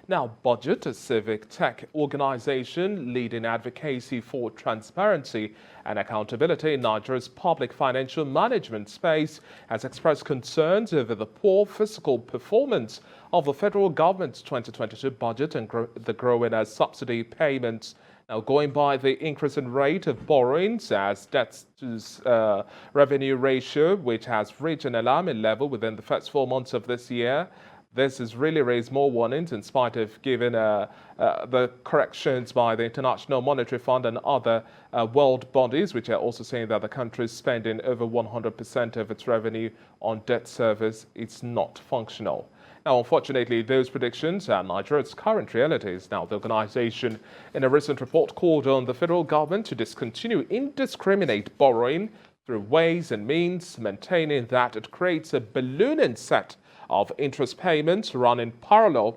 Now, Budget, a civic tech organization leading advocacy for transparency and accountability in Nigeria's public financial management space, has expressed concerns over the poor fiscal performance of the federal government's 2022 budget and the growing subsidy payments. Now, going by the increasing rate of borrowings as debt to revenue ratio, which has reached an alarming level within the first 4 months of this year, this has really raised more warnings in spite of giving the corrections by the International Monetary Fund and other world bodies, which are also saying that the country is spending over 100% of its revenue on debt service. It's not functional. Now, unfortunately, those predictions are Nigeria's current realities. Now, the organization, in a recent report, called on the federal government to discontinue indiscriminate borrowing through ways and means, maintaining that it creates a ballooning set of interest payments running parallel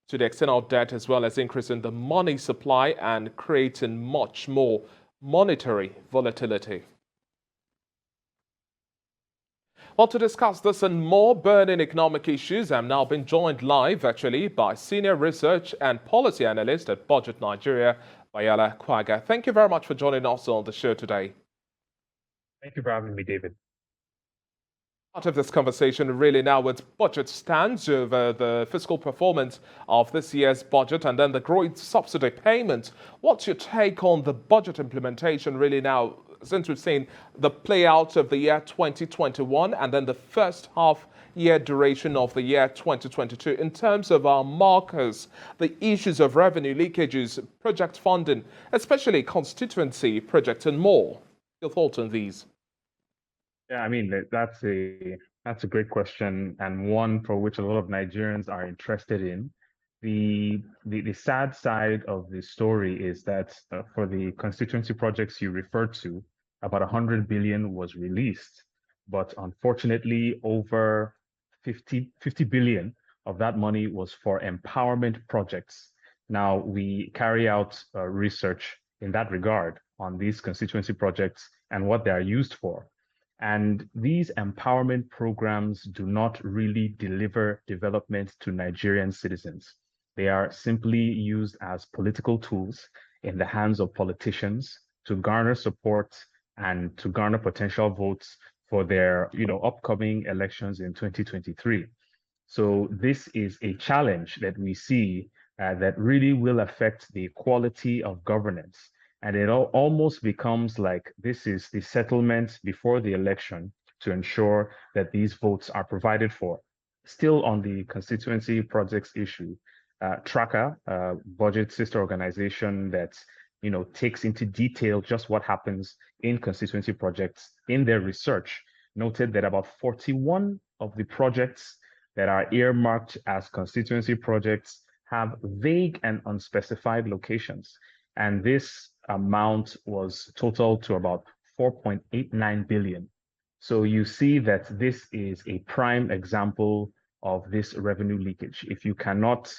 to the external debt, as well as increasing the money supply and creating much more monetary volatility. Well, to discuss this and more burning economic issues, I'm now being joined live virtually by senior research and policy analyst at Budget Nigeria, Vahyala Kwaga. Thank you very much for joining us on the show today. Thank you for having me, David. Part of this conversation really now with budget stands over the fiscal performance of this year's budget and then the growing subsidy payments. What's your take on the budget implementation really now, since we've seen the play out of the year 2021 and then the first half year duration of the year 2022 in terms of our markers, the issues of revenue leakages, project funding, especially constituency projects and more? Your thoughts on these? Yeah, I mean, that's a great question, and one for which a lot of Nigerians are interested in. The sad side of the story is that for the constituency projects you referred to, about 100 billion was released, but unfortunately over 50 billion of that money was for empowerment projects. Now, we carry out research in that regard on these constituency projects and what they are used for. And these empowerment programs do not really deliver development to Nigerian citizens. They are simply used as political tools in the hands of politicians to garner support and to garner potential votes for their, upcoming elections in 2023. So this is a challenge that we see that really will affect the quality of governance. And it almost becomes like this is the settlement before the election to ensure that these votes are provided for. Still on the constituency projects issue, Tracker, budget sister organization that takes into detail just what happens in constituency projects, in their research, noted that about 41 of the projects that are earmarked as constituency projects have vague and unspecified locations. And this amount was total to about 4.89 billion. So you see that this is a prime example of this revenue leakage. If you cannot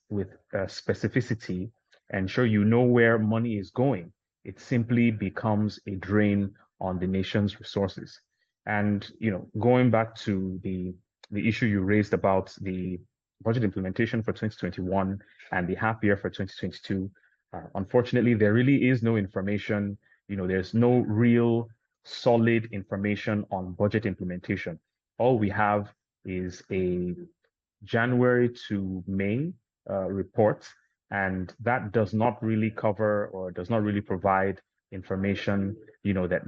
with specificity ensure you know where money is going, it simply becomes a drain on the nation's resources. And going back to the issue you raised about the budget implementation for 2021 and the half year for 2022, unfortunately, there really is no information. There's no real solid information on budget implementation. All we have is a January to May report, and that does not really cover or does not really provide information, that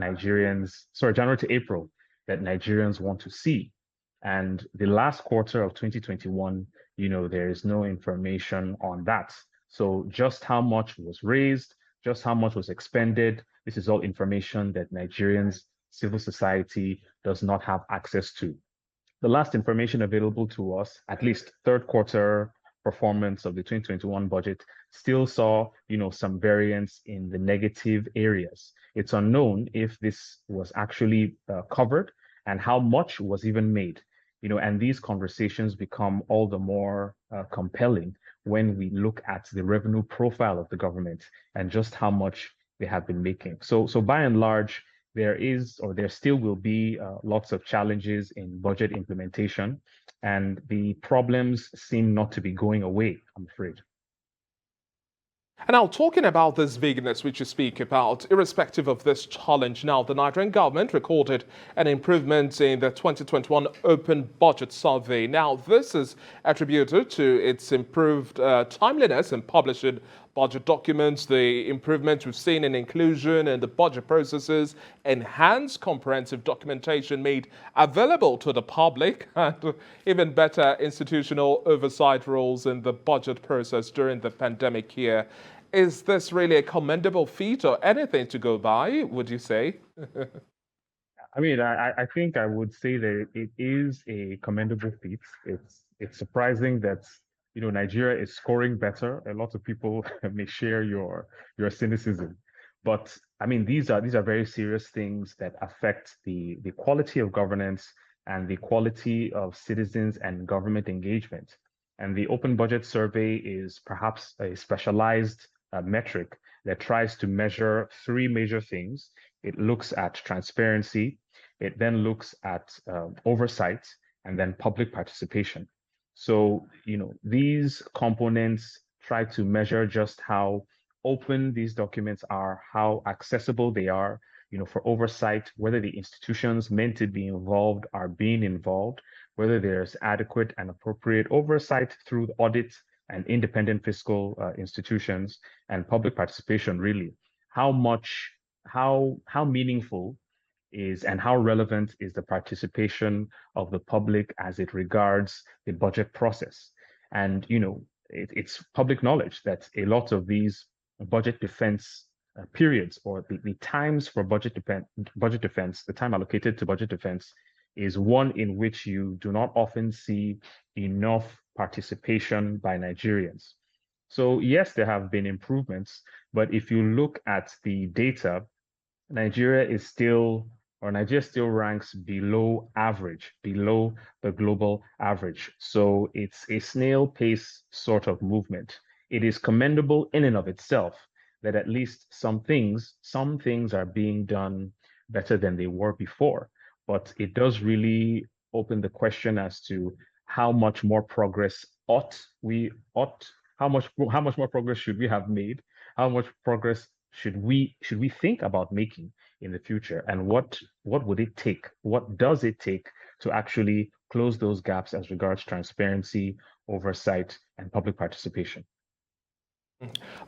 January to April, that Nigerians want to see. And the last quarter of 2021, there is no information on that. So just how much was raised, just how much was expended, this is all information that Nigerians, civil society does not have access to. The last information available to us, at least third quarter performance of the 2021 budget, still saw, some variance in the negative areas. It's unknown if this was actually covered and how much was even made. And these conversations become all the more compelling when we look at the revenue profile of the government and just how much they have been making. So by and large, there still will be lots of challenges in budget implementation. and the problems seem not to be going away, I'm afraid. And now, talking about this vagueness which you speak about, irrespective of this challenge, now the Nigerian government recorded an improvement in the 2021 Open Budget Survey. Now, this is attributed to its improved timeliness in publishing budget documents, the improvements we've seen in inclusion in the budget processes, enhanced comprehensive documentation made available to the public, and even better institutional oversight roles in the budget process during the pandemic year. Is this really a commendable feat or anything to go by, would you say? I mean, I think I would say that it is a commendable feat. It's surprising that Nigeria is scoring better. A lot of people may share your cynicism, but I mean these are very serious things that affect the quality of governance and the quality of citizens and government engagement. And the Open Budget Survey is perhaps a specialized metric that tries to measure three major things. It looks at transparency, it then looks at oversight, and then public participation. So, these components try to measure just how open these documents are, how accessible they are, for oversight, whether the institutions meant to be involved are being involved, whether there's adequate and appropriate oversight through audit and independent fiscal institutions and public participation, really. How meaningful is and how relevant is the participation of the public as it regards the budget process? And it's public knowledge that a lot of these budget defense periods, or the times for budget defense, the time allocated to budget defense, is one in which you do not often see enough participation by Nigerians. So yes, there have been improvements, but if you look at the data, Nigeria still ranks below average, below the global average. So it's a snail pace sort of movement. It is commendable in and of itself that at least some things are being done better than they were before. But it does really open the question as to how much more progress how much more progress should we have made? How much progress should we think about making in the future, and what would it take, what does it take to actually close those gaps as regards transparency, oversight, and public participation?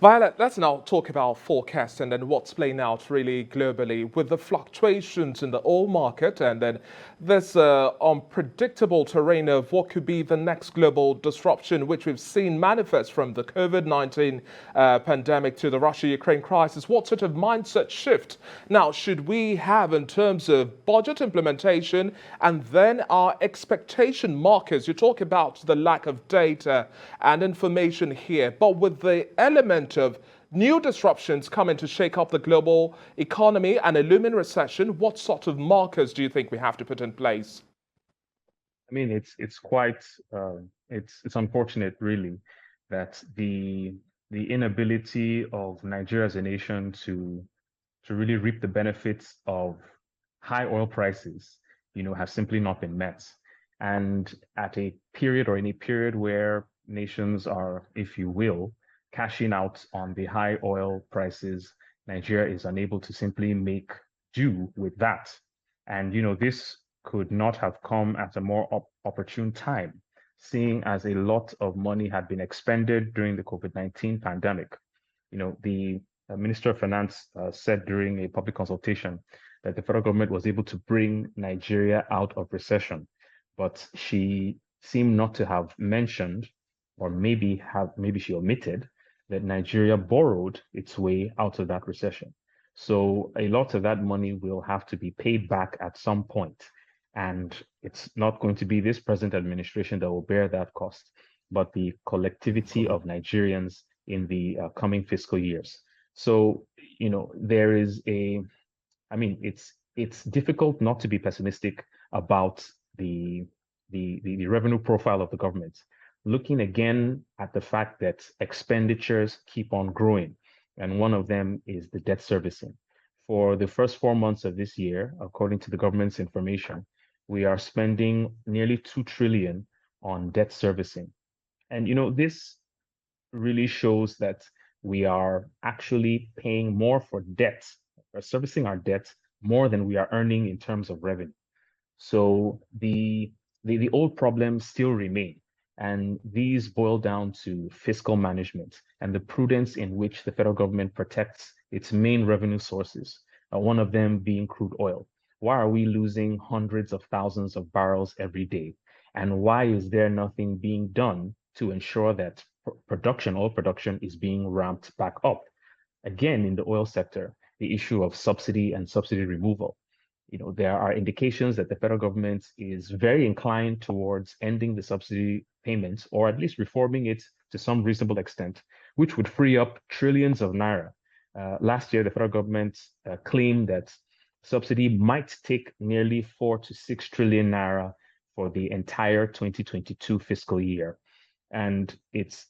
Violet, let's now talk about forecasts and then what's playing out really globally with the fluctuations in the oil market and then this unpredictable terrain of what could be the next global disruption, which we've seen manifest from the COVID-19 pandemic to the Russia-Ukraine crisis. What sort of mindset shift now should we have in terms of budget implementation and then our expectation markers? You talk about the lack of data and information here, but with the element of new disruptions coming to shake up the global economy and a looming recession, what sort of markers do you think we have to put in place? I mean, it's quite it's unfortunate, really, that the inability of Nigeria as a nation to really reap the benefits of high oil prices, have simply not been met. And at a period or in a period where nations are, if you will, cashing out on the high oil prices, Nigeria is unable to simply make do with that. And this could not have come at a more opportune time, seeing as a lot of money had been expended during the COVID-19 pandemic. The Minister of Finance said during a public consultation that the federal government was able to bring Nigeria out of recession, but she seemed not to have mentioned, or maybe she omitted, that Nigeria borrowed its way out of that recession. So a lot of that money will have to be paid back at some point. And it's not going to be this present administration that will bear that cost, but the collectivity of Nigerians in the coming fiscal years. So, there is it's difficult not to be pessimistic about the revenue profile of the government. Looking again at the fact that expenditures keep on growing, and one of them is the debt servicing. For the first 4 months of this year, according to the government's information, we are spending nearly 2 trillion on debt servicing. And this really shows that we are actually paying more for debt, or servicing our debt more than we are earning in terms of revenue. So the old problems still remain, and these boil down to fiscal management and the prudence in which the federal government protects its main revenue sources, one of them being crude oil. Why are we losing hundreds of thousands of barrels every day? And why is there nothing being done to ensure that oil production is being ramped back up? Again, in the oil sector, the issue of subsidy and subsidy removal. There are indications that the federal government is very inclined towards ending the subsidy payments, or at least reforming it to some reasonable extent, which would free up trillions of naira. Last year, the federal government claimed that subsidy might take nearly 4 to 6 trillion naira for the entire 2022 fiscal year. And it's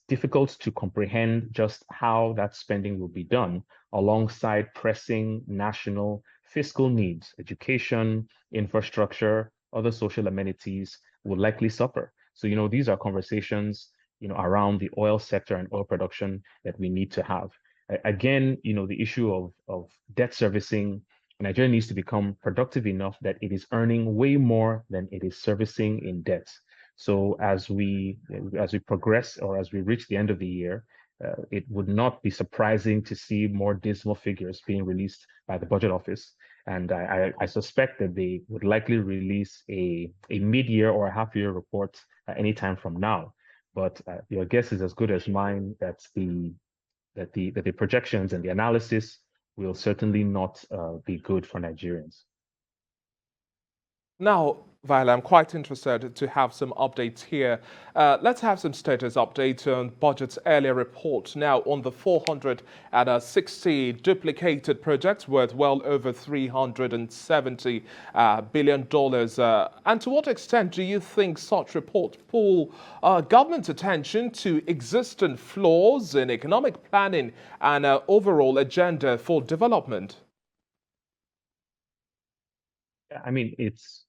difficult to comprehend just how that spending will be done alongside pressing national fiscal needs. Education, infrastructure, other social amenities will likely suffer. So, these are conversations, around the oil sector and oil production that we need to have. Again, the issue of debt servicing. Nigeria needs to become productive enough that it is earning way more than it is servicing in debt. So as we progress, or as we reach the end of the year, it would not be surprising to see more dismal figures being released by the budget office. And I suspect that they would likely release a mid-year or a half-year report anytime from now. But your guess is as good as mine that the projections and the analysis will certainly not be good for Nigerians. Now, Vahyala, I'm quite interested to have some updates here. Let's have some status update on budget's earlier report. Now, on the 460 duplicated projects worth well over $370 billion. And to what extent do you think such reports pull government's attention to existing flaws in economic planning and overall agenda for development? I mean, it's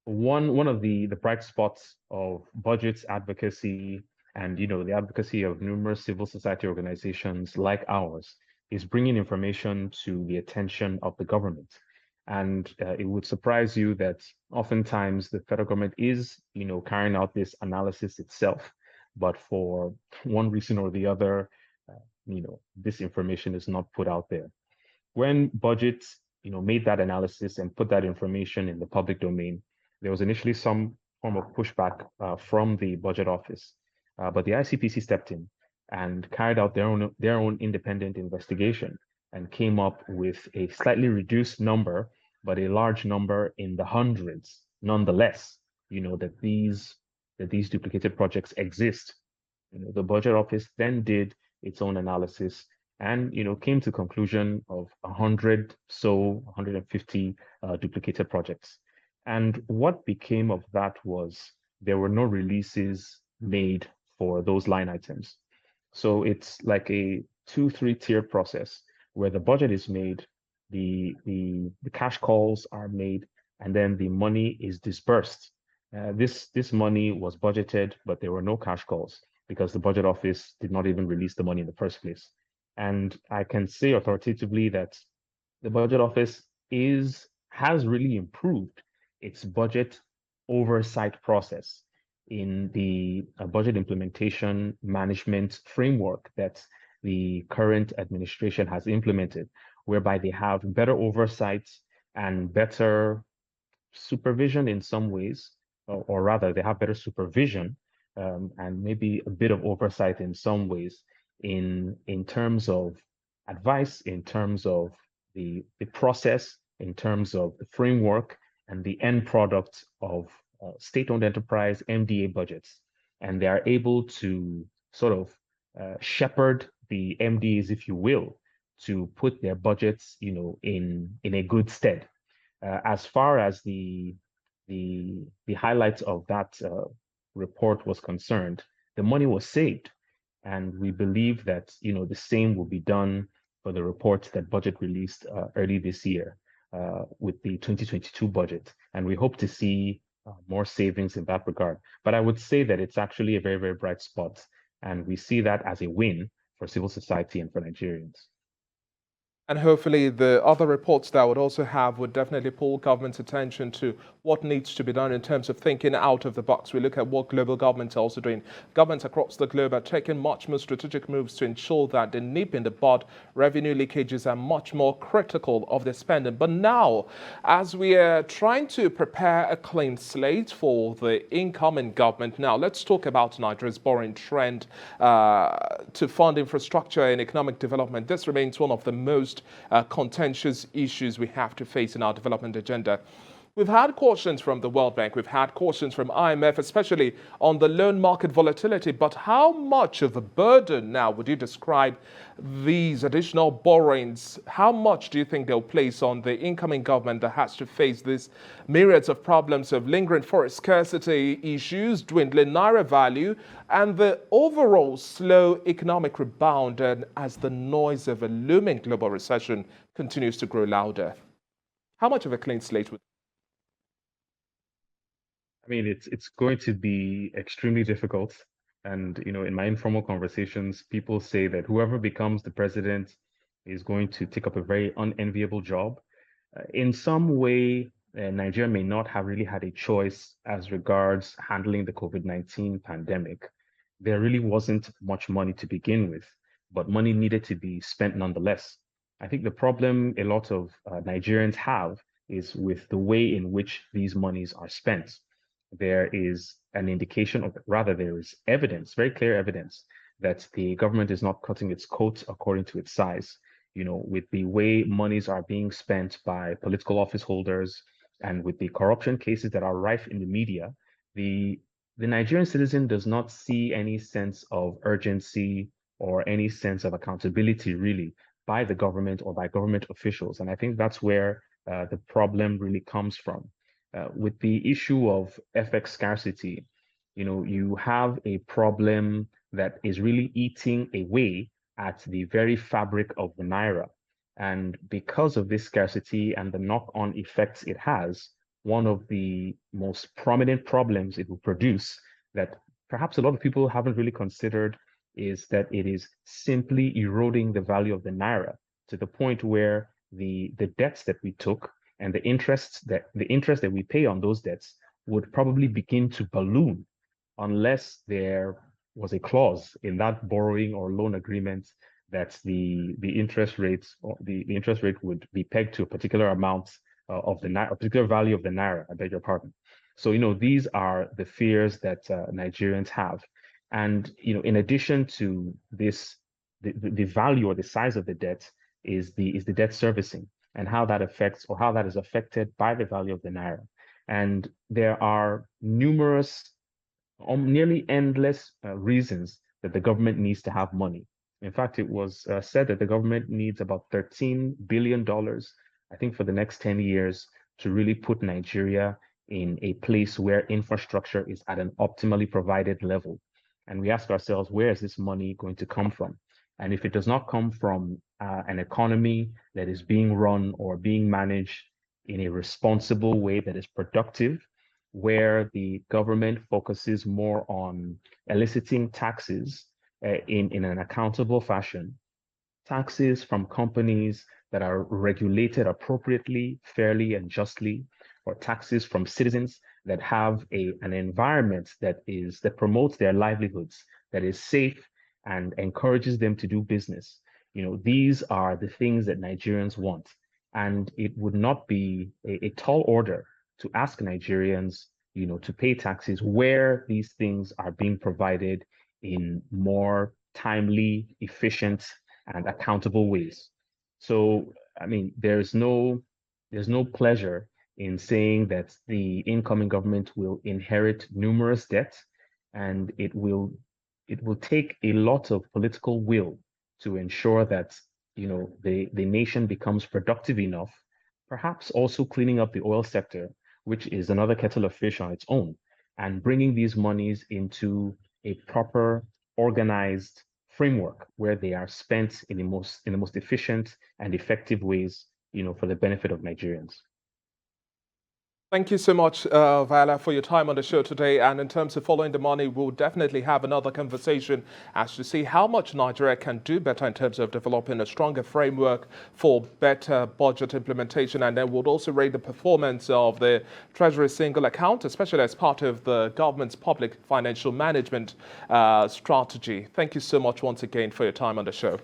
one of the bright spots of budget advocacy, and the advocacy of numerous civil society organizations like ours is bringing information to the attention of the government. And it would surprise you that oftentimes the federal government is carrying out this analysis itself, but for one reason or the other, this information is not put out there. When budget made that analysis and put that information in the public domain, there was initially some form of pushback from the budget office, but the ICPC stepped in and carried out their own independent investigation and came up with a slightly reduced number, but a large number in the hundreds, nonetheless. That these duplicated projects exist. The budget office then did its own analysis and came to conclusion of 150 duplicated projects. And what became of that was there were no releases made for those line items. So it's like a 2-3 tier process where the budget is made, the cash calls are made, and then the money is disbursed. This money was budgeted, but there were no cash calls because the budget office did not even release the money in the first place. And I can say authoritatively that the budget office has really improved its budget oversight process in the budget implementation management framework that the current administration has implemented, whereby they have better oversight and better supervision in some ways, or rather, they have better supervision and maybe a bit of oversight in some ways in terms of advice, in terms of the process, in terms of the framework and the end product of state-owned enterprise MDA budgets. And they are able to sort of shepherd the MDAs, if you will, to put their budgets, in a good stead. As far as the highlights of that report was concerned, the money was saved, and we believe that the same will be done for the report that budget released early this year with the 2022 budget, and we hope to see more savings in that regard. But I would say that it's actually a very, very bright spot. And we see that as a win for civil society and for Nigerians. And hopefully the other reports that would also have would definitely pull government's attention to what needs to be done in terms of thinking out of the box. We look at what global governments are also doing. Governments across the globe are taking much more strategic moves to ensure that the nip in the bud revenue leakages are much more critical of their spending. But now, as we are trying to prepare a clean slate for the incoming government, now let's talk about Nigeria's borrowing trend to fund infrastructure and economic development. This remains one of the most contentious issues we have to face in our development agenda. We've had cautions from the World Bank, we've had cautions from IMF, especially on the loan market volatility. But how much of a burden now would you describe these additional borrowings? How much do you think they'll place on the incoming government that has to face these myriads of problems of lingering forest scarcity issues, dwindling naira value, and the overall slow economic rebound, and as the noise of a looming global recession continues to grow louder? How much of a clean slate would I mean, it's going to be extremely difficult. And, in my informal conversations, people say that whoever becomes the president is going to take up a very unenviable job. In some way, Nigeria may not have really had a choice as regards handling the COVID-19 pandemic. There really wasn't much money to begin with, but money needed to be spent nonetheless. I think the problem a lot of Nigerians have is with the way in which these monies are spent. There is an indication of, rather, there is evidence, very clear evidence, that the government is not cutting its coat according to its size. With the way monies are being spent by political office holders and with the corruption cases that are rife in the media, the the Nigerian citizen does not see any sense of urgency or any sense of accountability really by the government or by government officials. And I think that's where the problem really comes from. With the issue of FX scarcity, you have a problem that is really eating away at the very fabric of the naira. And because of this scarcity and the knock-on effects it has, one of the most prominent problems it will produce that perhaps a lot of people haven't really considered is that it is simply eroding the value of the naira to the point where the debts that we took and the interest that we pay on those debts would probably begin to balloon unless there was a clause in that borrowing or loan agreement that the interest rates or the interest rate would be pegged to a particular amount of the naira, a particular value of the naira. I beg your pardon. So these are the fears that Nigerians have, and in addition to this, the value or the size of the debt is the debt servicing and how that affects or how that is affected by the value of the naira. And there are numerous nearly endless reasons that the government needs to have money. In fact, it was said that the government needs about $13 billion, I think, for the next 10 years to really put Nigeria in a place where infrastructure is at an optimally provided level. And we ask ourselves, where is this money going to come from? And if it does not come from an economy that is being run or being managed in a responsible way that is productive, where the government focuses more on eliciting taxes in an accountable fashion, taxes from companies that are regulated appropriately, fairly, and justly, or taxes from citizens that have an environment that promotes their livelihoods, that is safe and encourages them to do business. These are the things that Nigerians want. And it would not be a tall order to ask Nigerians, to pay taxes where these things are being provided in more timely, efficient, and accountable ways. So, I mean, there's no pleasure in saying that the incoming government will inherit numerous debts, and it will take a lot of political will to ensure that the nation becomes productive enough, perhaps also cleaning up the oil sector, which is another kettle of fish on its own, and bringing these monies into a proper, organized framework where they are spent in the most efficient and effective ways, for the benefit of Nigerians. Thank you so much, Vahyala, for your time on the show today. And in terms of following the money, we'll definitely have another conversation as to see how much Nigeria can do better in terms of developing a stronger framework for better budget implementation. And then we'll also rate the performance of the Treasury single account, especially as part of the government's public financial management strategy. Thank you so much once again for your time on the show.